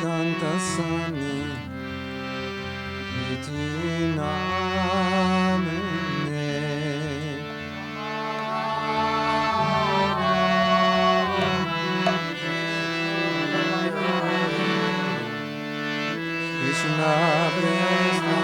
Vedantasani iti namine Krishna Prasna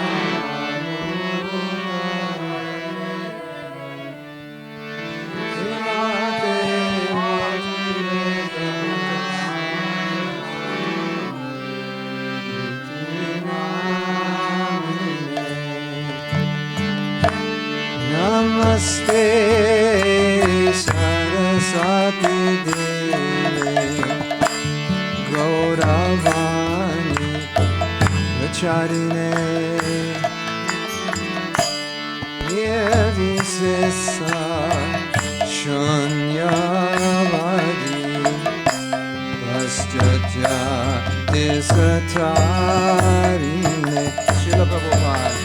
Namaste Saraswati Devi Gauravani Vacharine Nirvisesa Shunyavadi Paschatya Desatarine Srila Prabhupada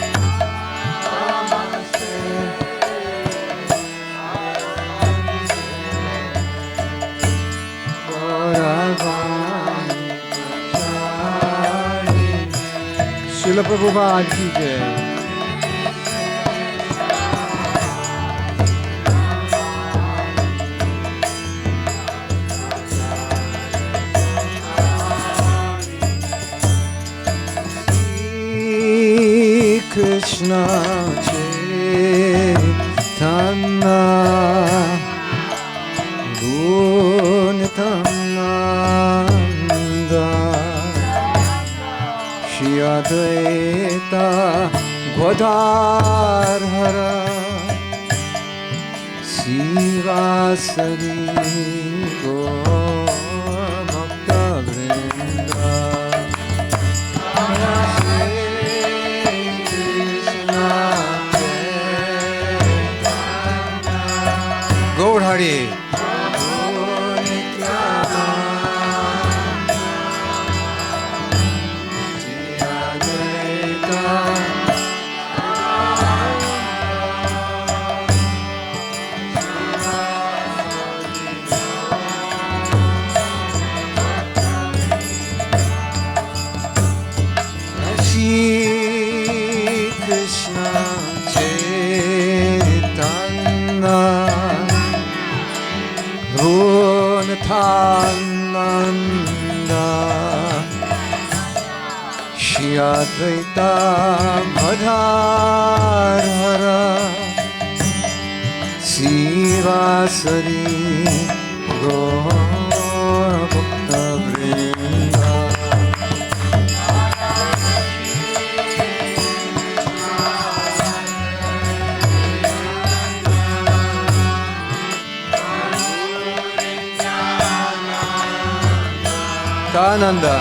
Srila Prabhupada ki jai. Krishna Chaitanya Nityananda Shri Advaita Gadadhara Sivasari Gaur Bhakta Vrinda Gaur Hari Krishna Chaitanya Nityananda Shri Advaita Gadadhara Sivasari Gaur Bhakta Vrinda Ananda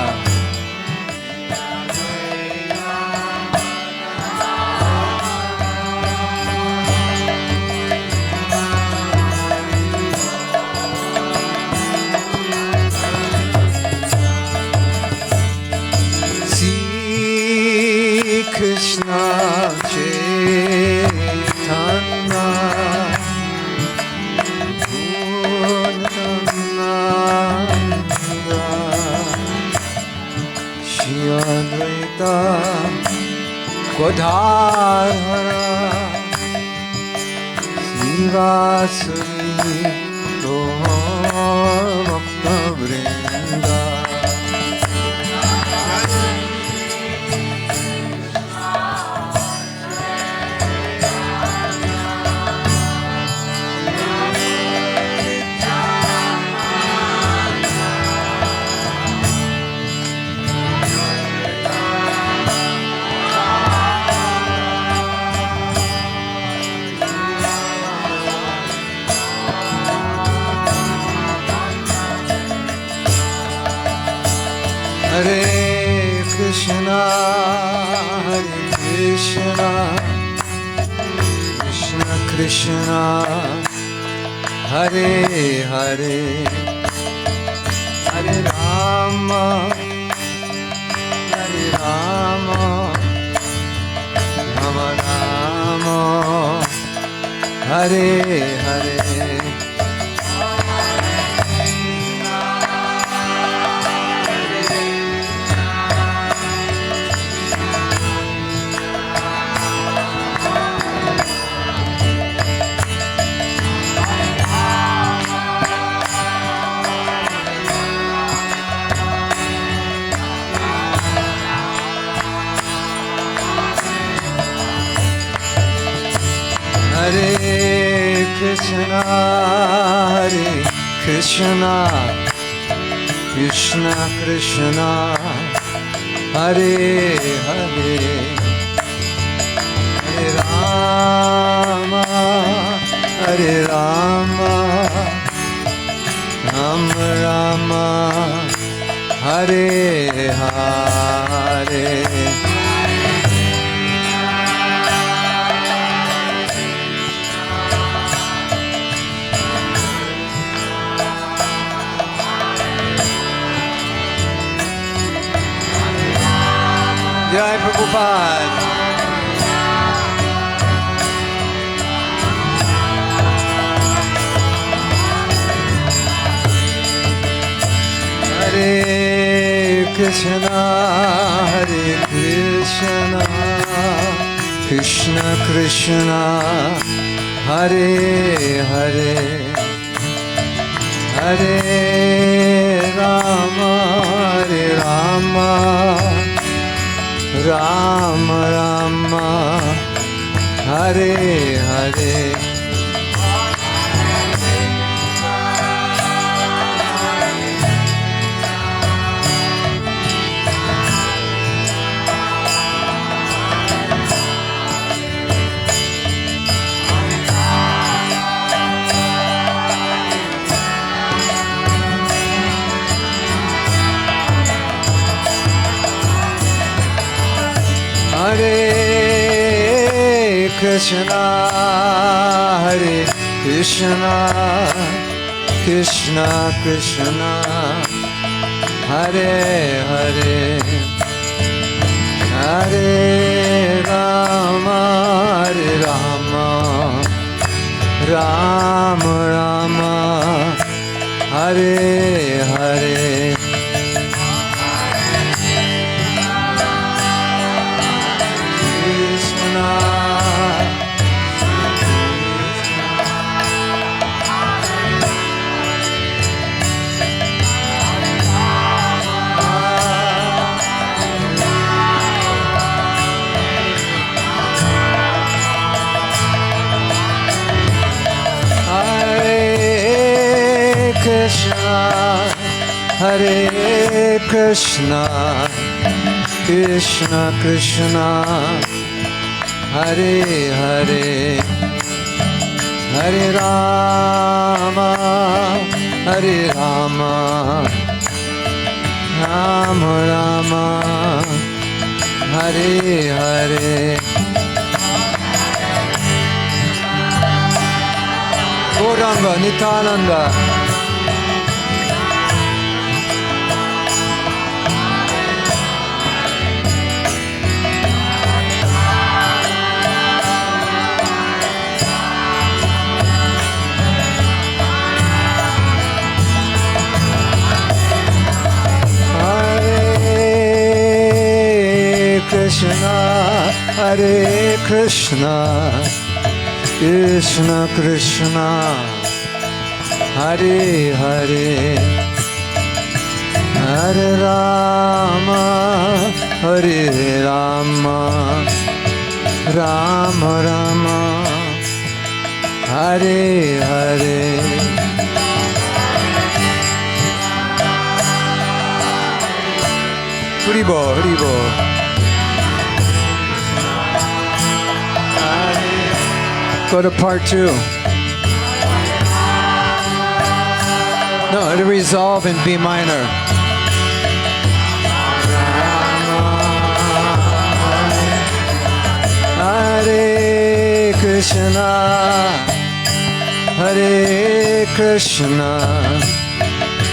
Sri Krishna Chaitanya Advaita Gadadhara Sivasari Gaur Bhakta Vrinda Hare Krishna, Krishna Krishna, Hare Hare, Hare Rama, Rama Rama, Hare Hare. Hare Krishna, Krishna Krishna, Hare Hare, Hare Rama, Hare Rama, Rama Rama, Hare Hare. Jai Prabhupada. Hare Krishna, Hare Krishna, Krishna Krishna, Hare Hare, Hare Rama, Hare Rama, Rama Rama, Hare Hare. Hare Krishna, Hare Krishna, Krishna Krishna, Hare Hare, Hare Rama, Hare Rama, Rama Rama, Hare Hare. Hare Krishna, Krishna Krishna, Hare Hare, Hare Rama, Hare Rama, Rama Rama, Hare Hare. Gauranga Nityananda. Krishna, Hare Krishna, Krishna Krishna, Hare Hare, Hare Rama, Hare Rama, Rama Rama, Hare Hare. Haribo, Haribo. Go to part 2. No, to resolve in B minor. Hare Krishna, Hare Krishna,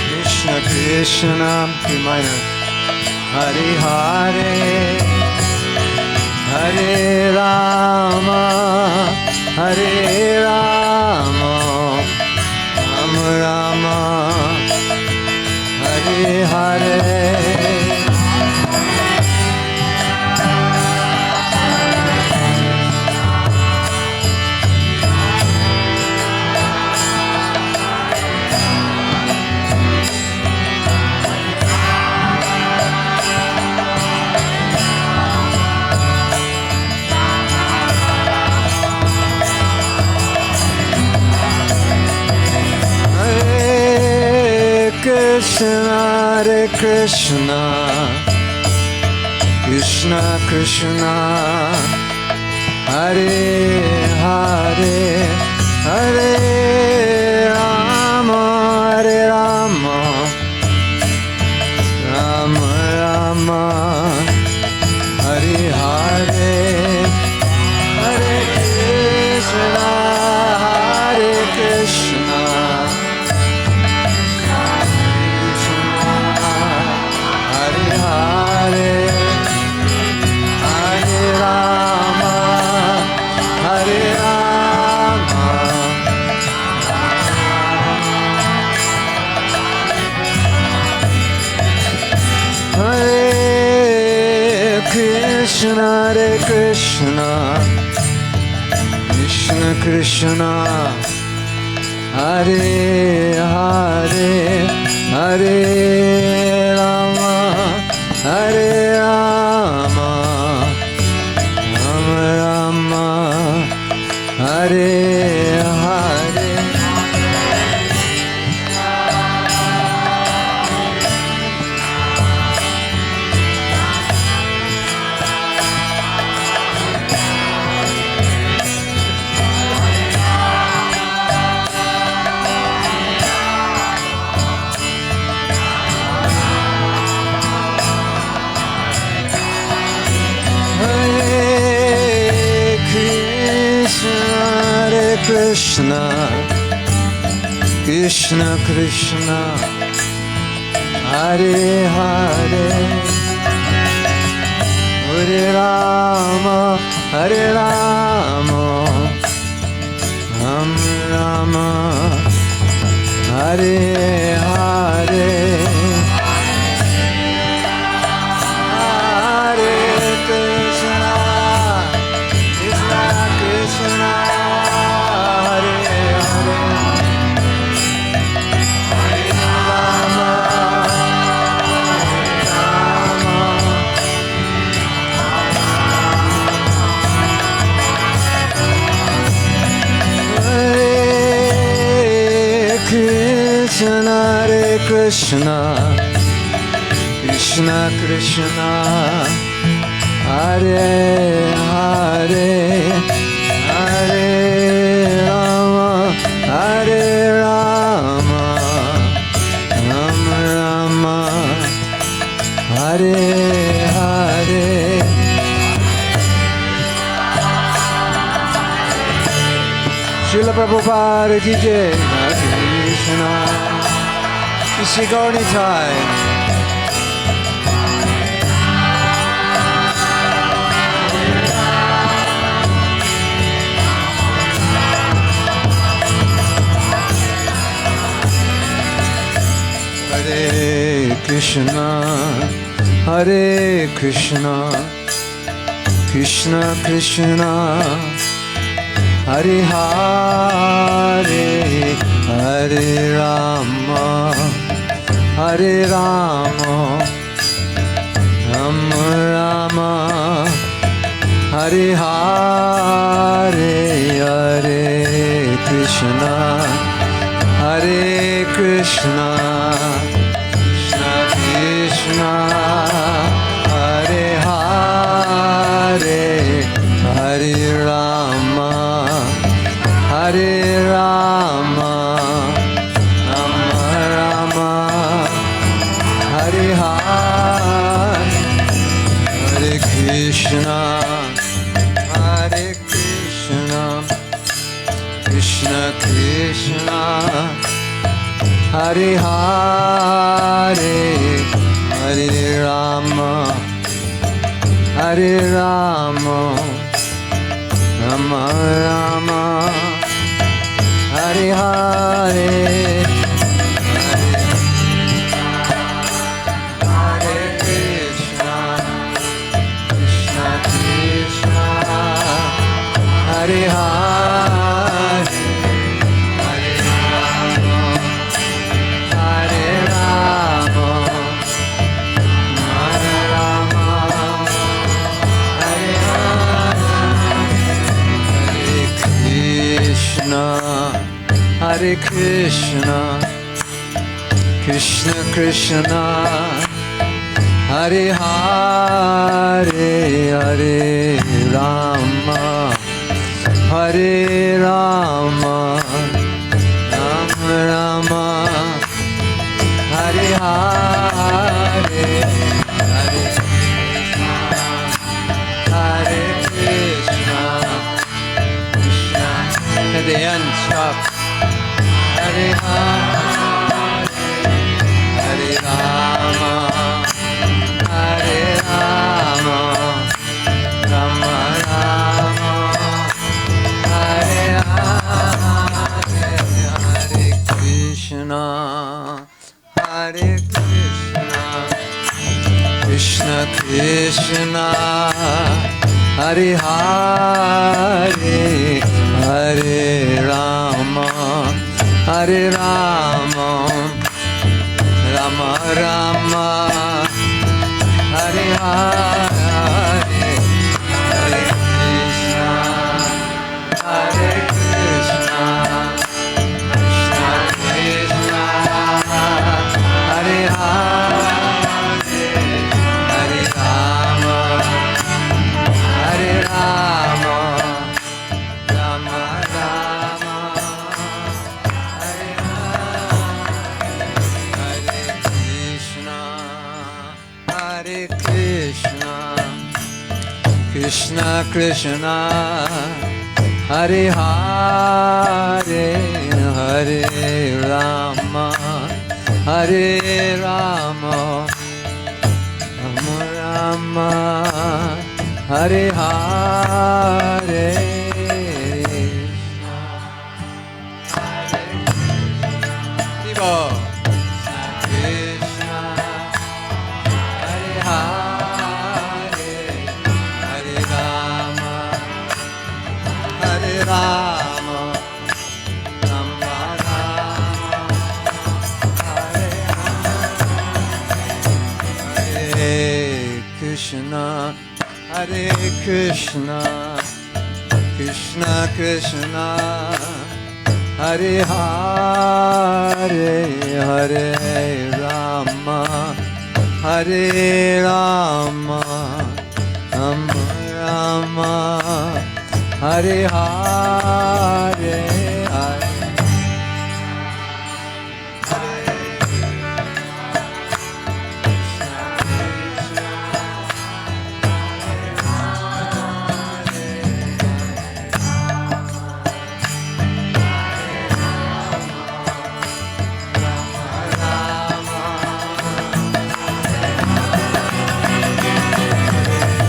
Krishna Krishna, B minor. Hare Hare, Hare Rama, Hare Rama, Rama Rama, Hare Hare. Krishna, Krishna Krishna, Hare Hare, Hare Rama, Hare Rama, Rama Rama, Hare Hare, Hare Krishna, Hare Krishna, Hare Hare, Hare Rama, Hare Rama, Hare Krishna, Hare Krishna, Krishna Krishna, Hare Hare, Hare Rama, Hare Rama, Rama Rama, Hare Hare. Krishna, Krishna Krishna, Hare Hare, Hare Rama, Hare Rama, Rama Rama, Hare Hare, Hare Krishna, Krishna Krishna, Hare Krishna, Krishna Krishna, Hare Hare, Hare Rama, Hare Rama, Rama Rama, Hare Hare. Srila Prabhupada ki jai, Hare Krishna, Shri Gaur Nitai. Hare Krishna, Hare Krishna, Krishna Krishna, Hare Hare, Hare Rama, Hare Rama, Rama Rama, Hare Hare, Hare Krishna, Hare Krishna, Krishna Krishna, Hare Hare, Hare Rama, Hare Rama, Rama Rama, Hare Hare, Hare Krishna, Hare Krishna, Krishna Krishna, Hare Hare, Hare Rama, Hare Rama, Rama Rama, Hare Hare, Hare Krishna, Krishna Krishna, Hare Hare, Hare Rama, Hare Rama, Rama Rama, Hare Hare Krishna, Krishna Krishna, Hare Hare, Hare Rama, Hare Rama, Rama Rama, Hare Hare, Hare Hare Krishna, Krishna. At the end, stop. Hare Hare, Hare Rama, Hare Rama, Rama Rama, Hare Hare, Hare Krishna, Hare Krishna, Krishna Krishna, Hare Hare, Hare Rama, Hare Rama, Rama Rama, Hare Hare, Hare Krishna, Hare Krishna, Krishna Krishna, Hare Hare, Hare Rama, Hare Rama, Rama Rama, Hare Hare, Hare Krishna, Hare Krishna, Krishna Krishna, Hare Hare, Hare Rama, Hare Rama, Rama Rama, Hare Hare. Vivo. Krishna, Hare Hare, Hare Rama, Hare Rama, Rama Rama, Hare Hare, Krishna, Hare Krishna, Krishna Krishna, Hare Hare, Hare Rama, Hare Rama, Rama Rama, Hare Hare, Hare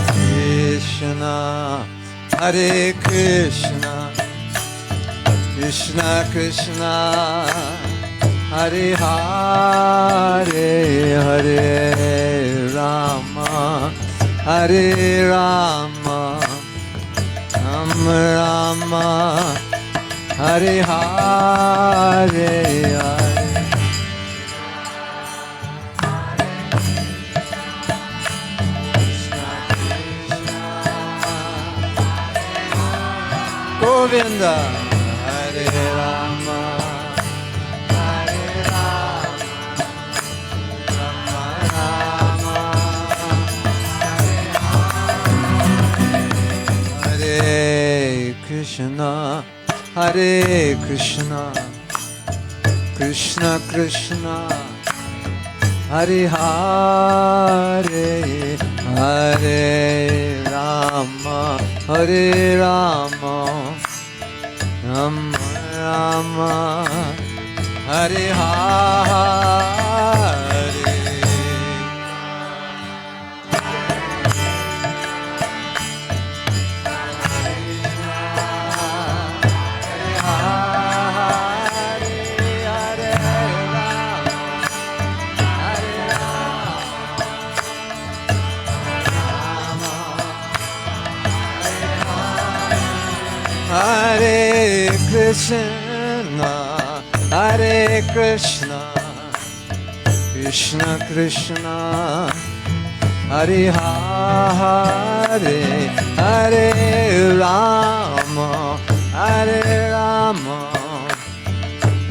Krishna, Hare Krishna, Krishna Krishna, Hare Hare, Hare Rama, Hare Rama, Rama Rama, Hare Hare, Hare Govinda, Hare Rama, Hare Rama, Rama Rama, Hare Krishna, Hare Krishna, Krishna Krishna, Hare Hare, Hare Rama, Hare Rama, Rama Rama, Hare Hare. Hare Krishna, Hare Krishna, Krishna Krishna, Hare Hare, Hare Rama, Hare Rama,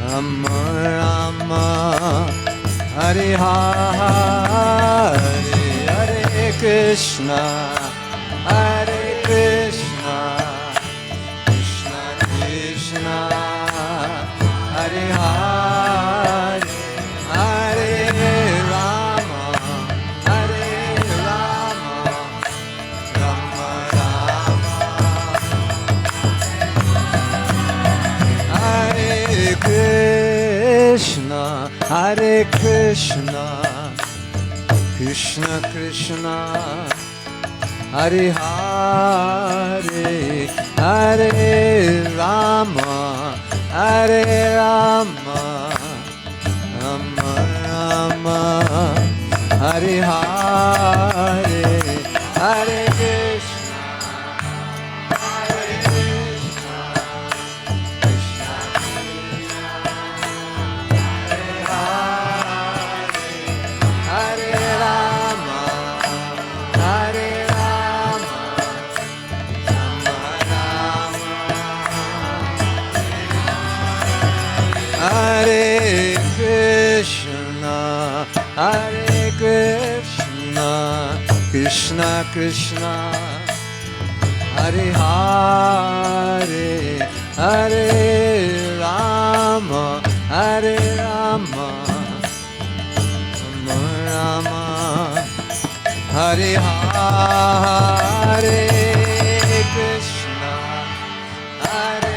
Rama Rama, Hare Hare, Krishna, Hare Krishna, Krishna Krishna, Hare Hare, Hare Rama, Hare Rama, Rama Rama, Hare Krishna, Hare Krishna, Krishna Krishna, Hare Hare, Hare Rama, Hare Rama, Rama Rama, Hare Hare, Hare Krishna, Hare Krishna, Krishna Krishna, Hare Hare, Hare Rama, Hare Rama, Rama Rama, Hare Krishna, Hare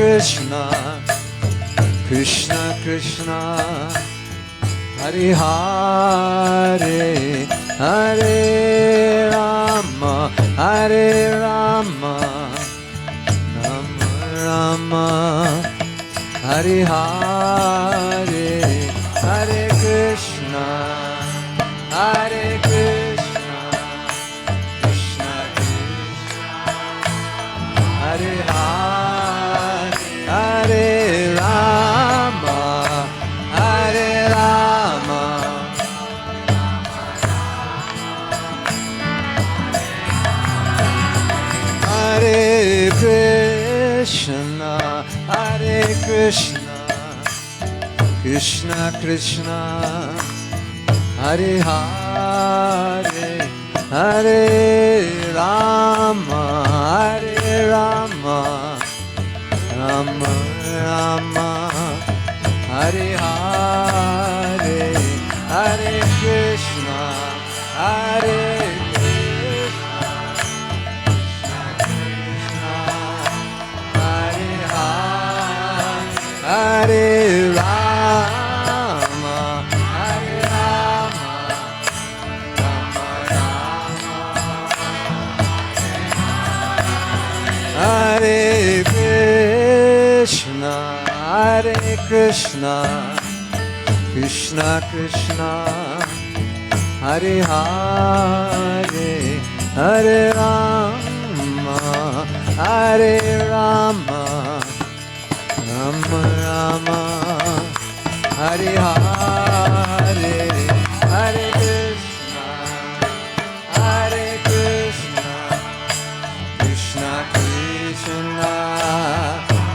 Krishna, Krishna Krishna, Hare Hare, Hare Rama, Hare Rama, Rama Rama, Hare Hare, Krishna, Hare Krishna, Krishna Krishna, Hare Hare, Hare Rama, Hare Rama, Hare Krishna, Hare Krishna, Krishna Krishna, Hare Hare, Hare Rama, Hare Rama, Rama Rama, Hare Hare, Hare Krishna, Hare Krishna, Krishna Krishna, Hare Hare, Hare Rama, Hare Rama, Hare Krishna, Hare Krishna, Krishna Krishna, Hare Hare, Hare Rama, Hare Rama, Rama Rama, Hare Hare, Hare Krishna, Hare Krishna, Krishna Krishna, Hare Hare, Hare Rama, Hare Rama, Rama Rama, Hare Krishna, Hare Krishna, Krishna Krishna, Hare Hare, Hare Rama, Hare Rama, Rama Rama, Hare Hare, Hare Krishna, Hare Krishna, Krishna Krishna,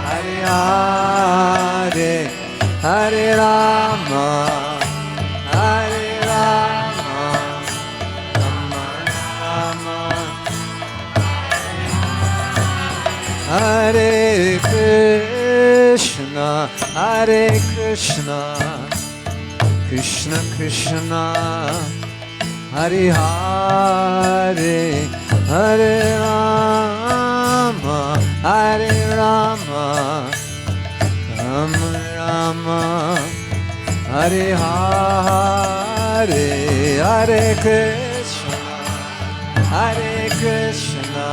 Hare Hare, Hare Rama, Hare Rama, Rama Rama, Hare Krishna, Hare Krishna, Krishna Krishna, Hare Hare, Hare Rama, Hare Rama, Rama Rama, Hare Hare, Hare Krishna, Hare Krishna,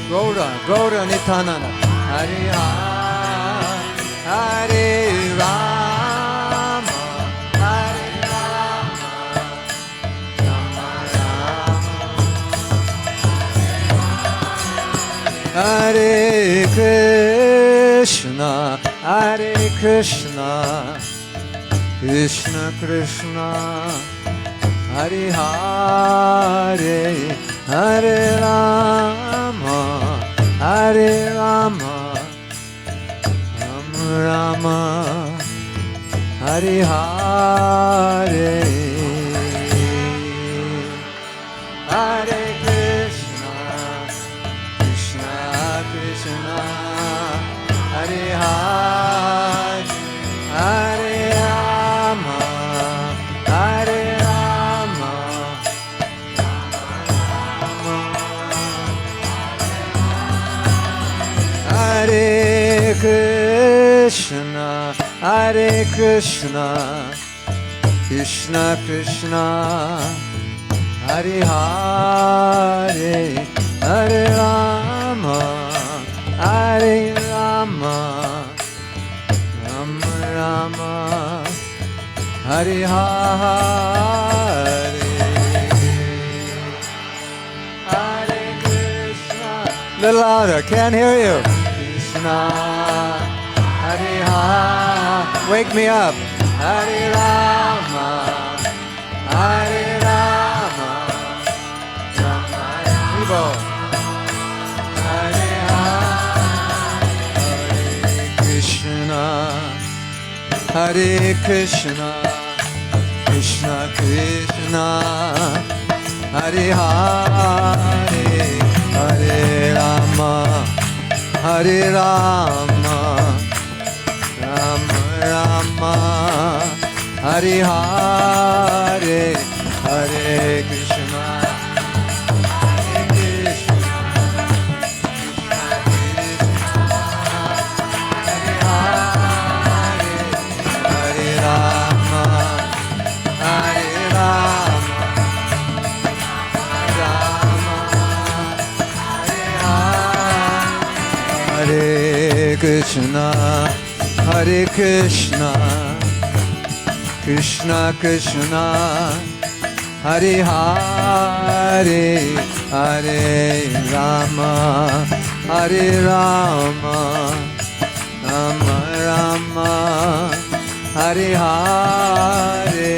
Gaura Nityananda, Hare Hare, Hare Rama, Hare Rama, Rama Rama, Hare Krishna, Krishna, Hare Krishna, Krishna Krishna, Hare Hare, Hare Rama, Hare Rama, Rama Rama, Hare Hare. Hare Krishna, Krishna Krishna, Hare Hare, Hare Rama, Hare Rama, Hare Krishna, Hare Krishna, Krishna Krishna, Hare Hare, Hare Rama, Hare Rama, Rama Rama, Hare Hare. Hare Krishna. Little louder, can't hear you. Krishna, Hare Hare. Wake me up. Hare Rama, Hare Rama, Rama Rama, Hare Hare, Krishna, Hare Krishna, Krishna Krishna, Hare Hare, Hare Rama, Hare Rama, Rama Rama, Hare Hare, Hare Krishna, Hare Krishna, Krishna Krishna, Hare Hare, Hare Rama, Hare Rama, Rama, Hare Hare,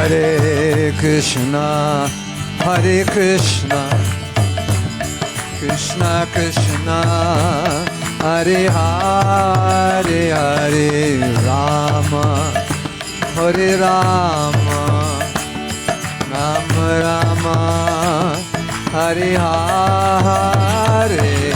Hare Krishna, Hare Krishna, Krishna Krishna, Hare Hare, Hare Rama, Hare Rama, Rama Rama, Hare Hare, Hare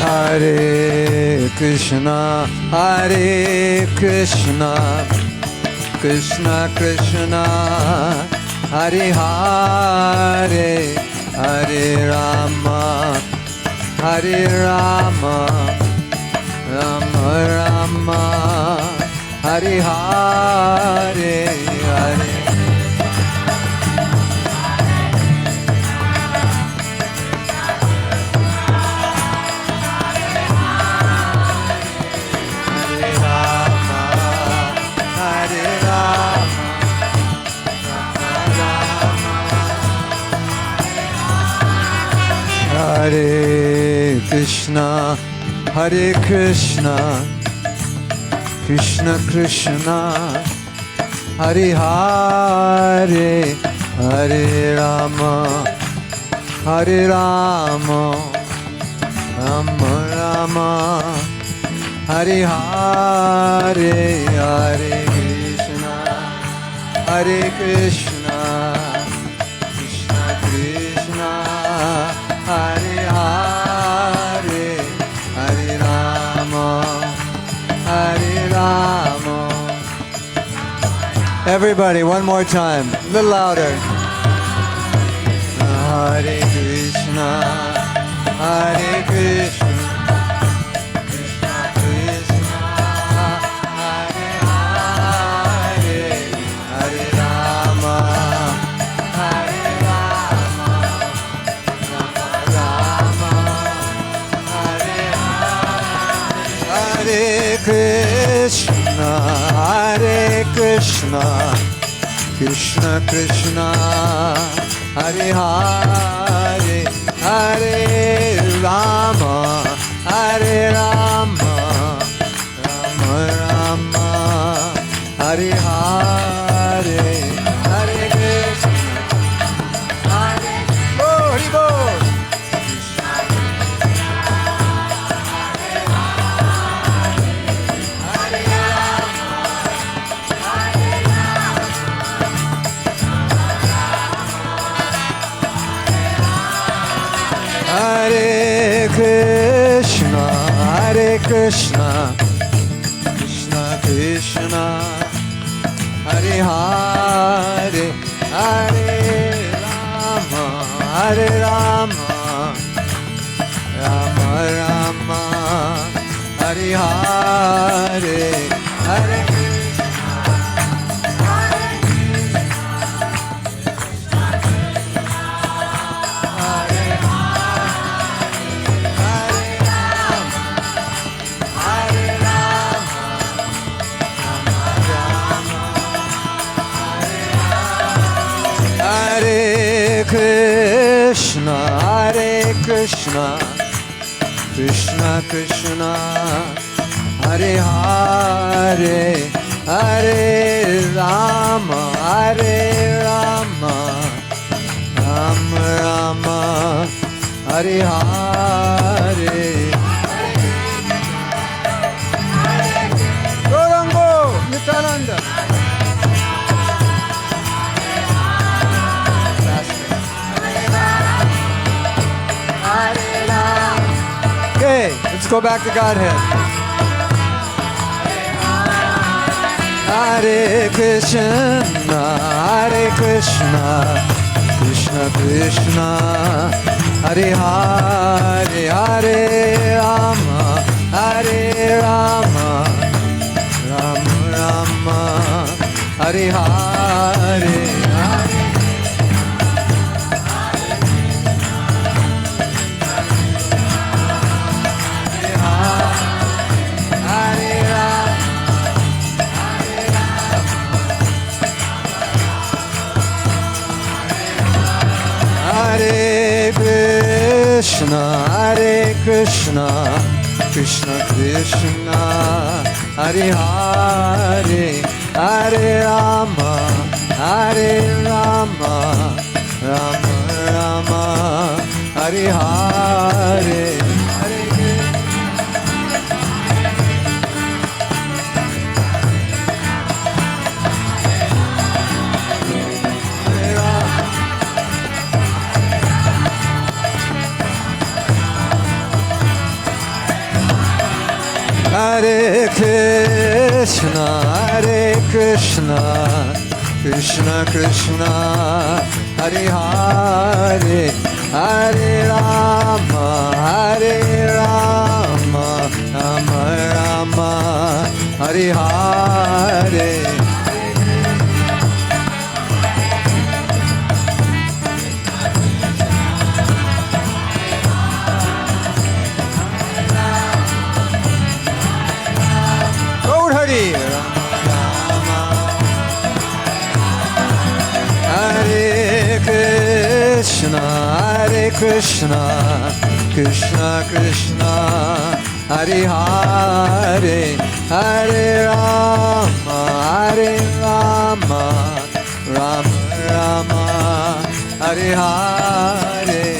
Hare Krishna, Hare Krishna, Krishna Krishna, Hare Hare, Hare Rama, Hare Rama, Rama Rama, Hare Hare. Hare Krishna, Hare Krishna, Krishna Krishna, Hare Hare, Hare Rama, Hare Rama, Rama Rama, Hare Hare, Hare. Hare Krishna, Hare Krishna, Krishna Krishna, Hare Hare, Hare Rama, Hare Rama, Rama Rama, Hare Hare, Hare Krishna, Hare Krishna, Krishna Krishna, Hare Hare, Hare Rama, Hare Rama, Everybody, one more time. A little louder. Hare Krishna, Hare Krishna, Krishna Krishna, Hare Hare, Hare Rama, Hare Rama, Rama Rama, Hare Hare, Hare Krishna, Hare Krishna, Krishna Krishna, Hare Hare, Hare Rama, Hare Rama, Rama Rama, Hare Hare, Hare Krishna, Hare Hare Bol. Hare Krishna, Hare Krishna, Krishna Krishna, Hare Hare, Hare Rama, Hare Rama, Rama Rama, Hare Hare, Hare Hare Krishna, Hare Krishna, Krishna Krishna, Hare Hare, Hare Rama, Hare Rama, Rama Rama, Hare Hare. Gaurango, Nityananda. Okay, let's go back to Godhead. Hare Krishna, Hare Krishna, Krishna Krishna, Hare Hare, Hare Rama, Hare Rama, Rama Rama, Hare Hare. Hare Krishna, Hare Krishna, Krishna Krishna, Hare Hare, Hare Rama, Hare Rama, Rama Rama, Hare Hare. Hare Krishna, Hare Krishna, Krishna Krishna, Hare Hare, Hare Rama, Hare Rama, Rama Rama, Hare Hare. Hare Krishna, Hare Krishna, Krishna Krishna, Hare Hare, Hare Rama, Hare Rama, Rama Rama, Hare Hare.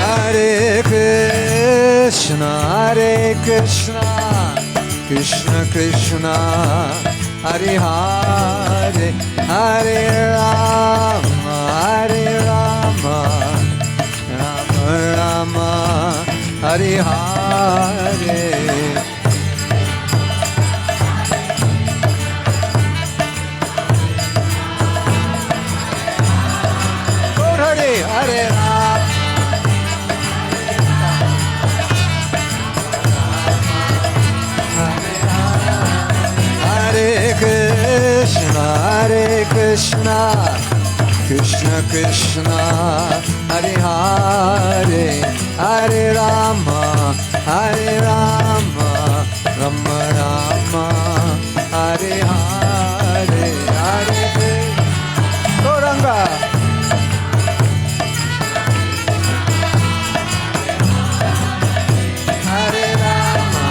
Hare Krishna, Hare Krishna, Krishna Krishna Hare Hare Hare Rama Hare Rama Rama Rama Hare Hare Hare Hare Rama Hare Krishna Krishna Krishna Hare Hare Hare Rama Rama Rama Hare Hare Hare Gauranga Hare Rama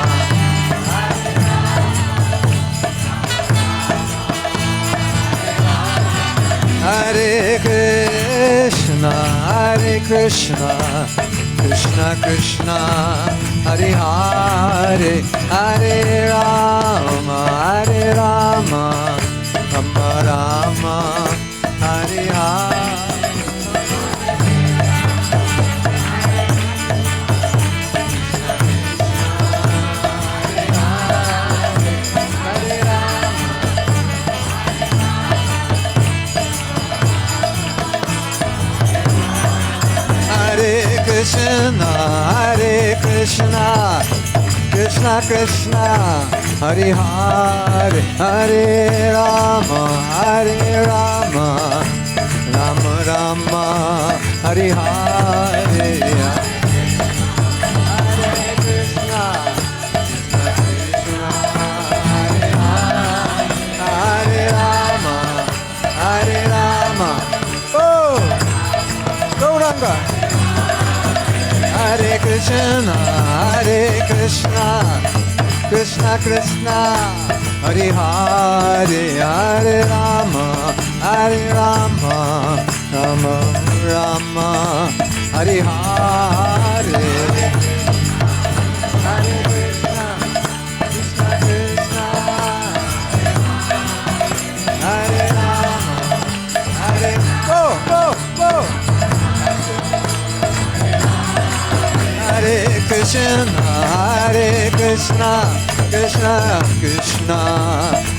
Hare Krishna Krishna Krishna Hare Hare Hare Rama Rama Rama Hare Hare Hare Krishna Krishna Krishna Hare Hare Hare Rama Rama Rama Hare Hare Hare Krishna Krishna Hare Rama Oh Gauranga Hare Krishna Krishna Krishna Hare Hare Hare Rama Rama Rama Hare Hare Hare Krishna Krishna Hare Rama Hare Go Hare Krishna Krishna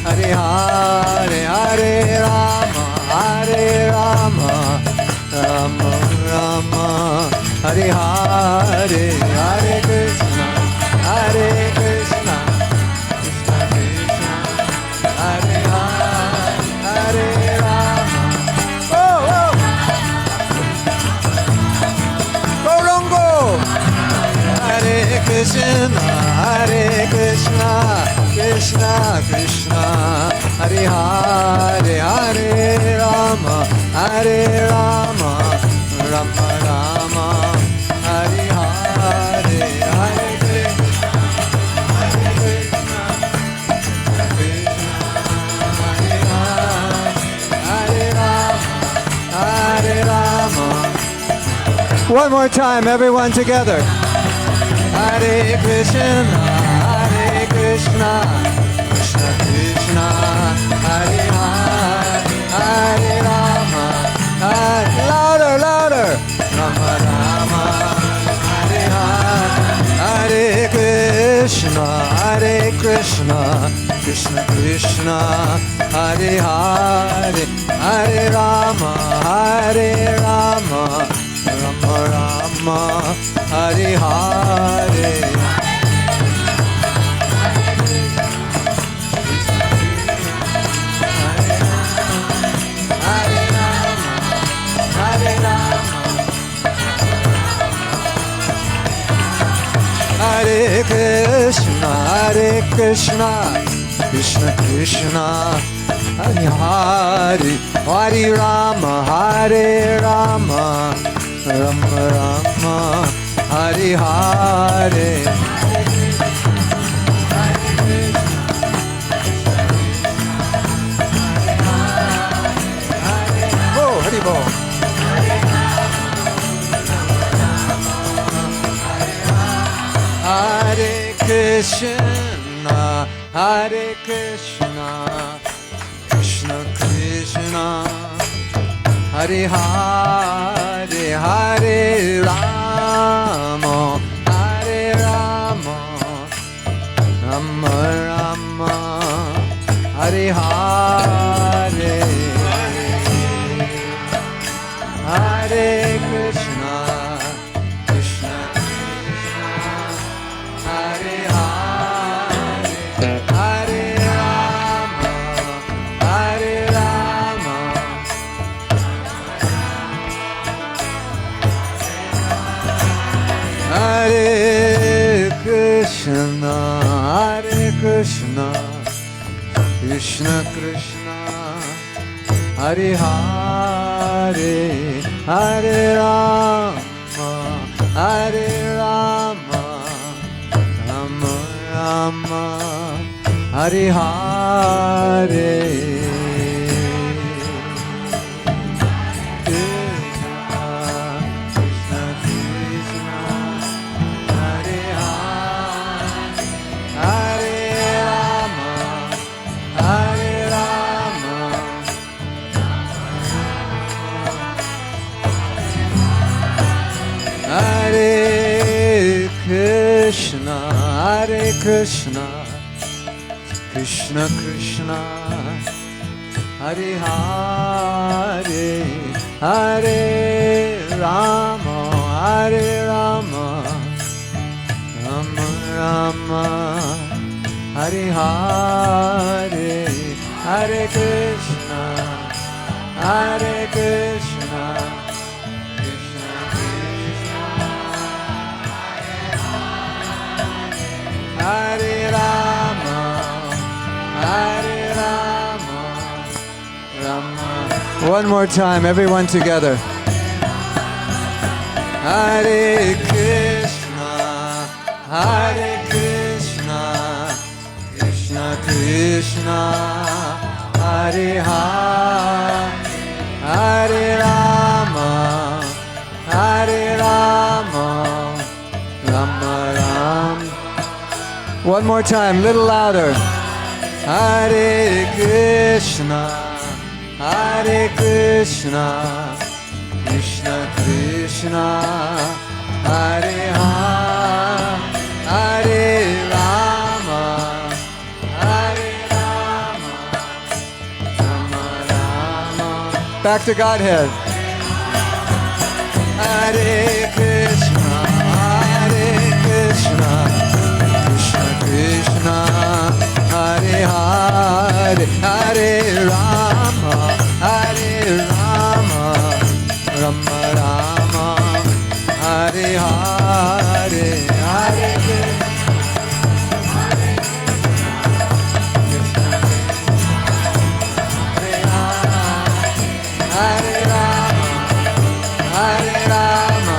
Hare Hare Hare Rama Rama Rama Hare Hare Hare Krishna Krishna Hare Hare Rama Gauranga Hare Krishna Krishna Hare Hare Hare Rama Rama Rama Hare Hare Hare Krishna Hare Rama One more time, everyone together. Hare Krishna Krishna Krishna Hare Hare Hare Rama Louder Rama Hare Hare Krishna Krishna Krishna Hare Hare Hare Rama Rama Hare Hare Hare Krishna Krishna Krishna Hare Hare Hare Rama Rama Rama Hare Hare Oh, Hari Bol. Hare Krishna Hare Krishna, Krishna Krishna, Hare Hare, Hare Rama, Hare Rama, Rama Rama, Hare Hare, Hare Krishna, Krishna Krishna, Hare Hare, Hare Rama, Hare Rama, Hare Krishna, Hare Krishna, Krishna Krishna, Hare Hare, Hare Rama, Hare Rama, Rama Rama, Hare Hare. Krishna, Krishna, Hare Hare, Hare Rama, Hare Rama, Hare Krishna, Hare Krishna, Krishna Krishna, Hare Hare, Hare Rama, Hare Rama, Rama Rama, Hare Hare, Hare Krishna, Hare Krishna, Krishna Krishna, Hare Rama, Hare Rama, Rama. One more time, everyone together. Hare Krishna, Hare Krishna, Krishna Krishna, Hare Hare, Hare Rama, Hare Rama, Rama Rama. One more time, little louder. Hare Krishna, Hare Krishna, Krishna Krishna, Hare Hare, Hare Rama, Hare Rama, Rama Rama. Back to Godhead. Hare Krishna, Hare Krishna, Krishna Krishna, Hare Hare, Hare Rama, Hare Rama, Rama Rama, Hare Hare, Hare Hare Rama, Hare Rama.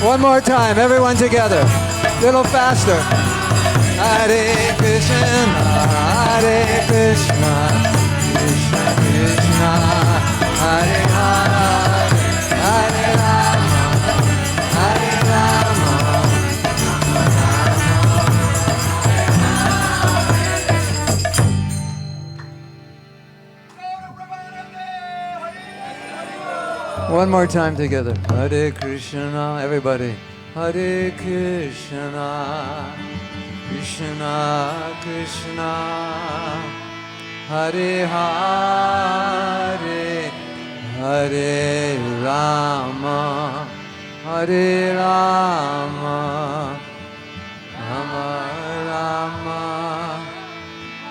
One more time, everyone together. Little faster. Hare Krishna, Hare Krishna, Krishna Krishna, Hare Hare, Hare Rama, Hare Rama. One more time together. Hare Krishna, everybody. Hare Krishna, Krishna Krishna, Hare Hare, Hare Rama, Hare Rama, Rama Rama,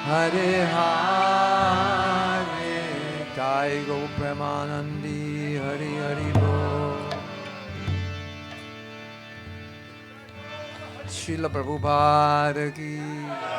Hare Hare. Jai Go Premanandi, Hari Hari Bol. Srila Prabhupada ki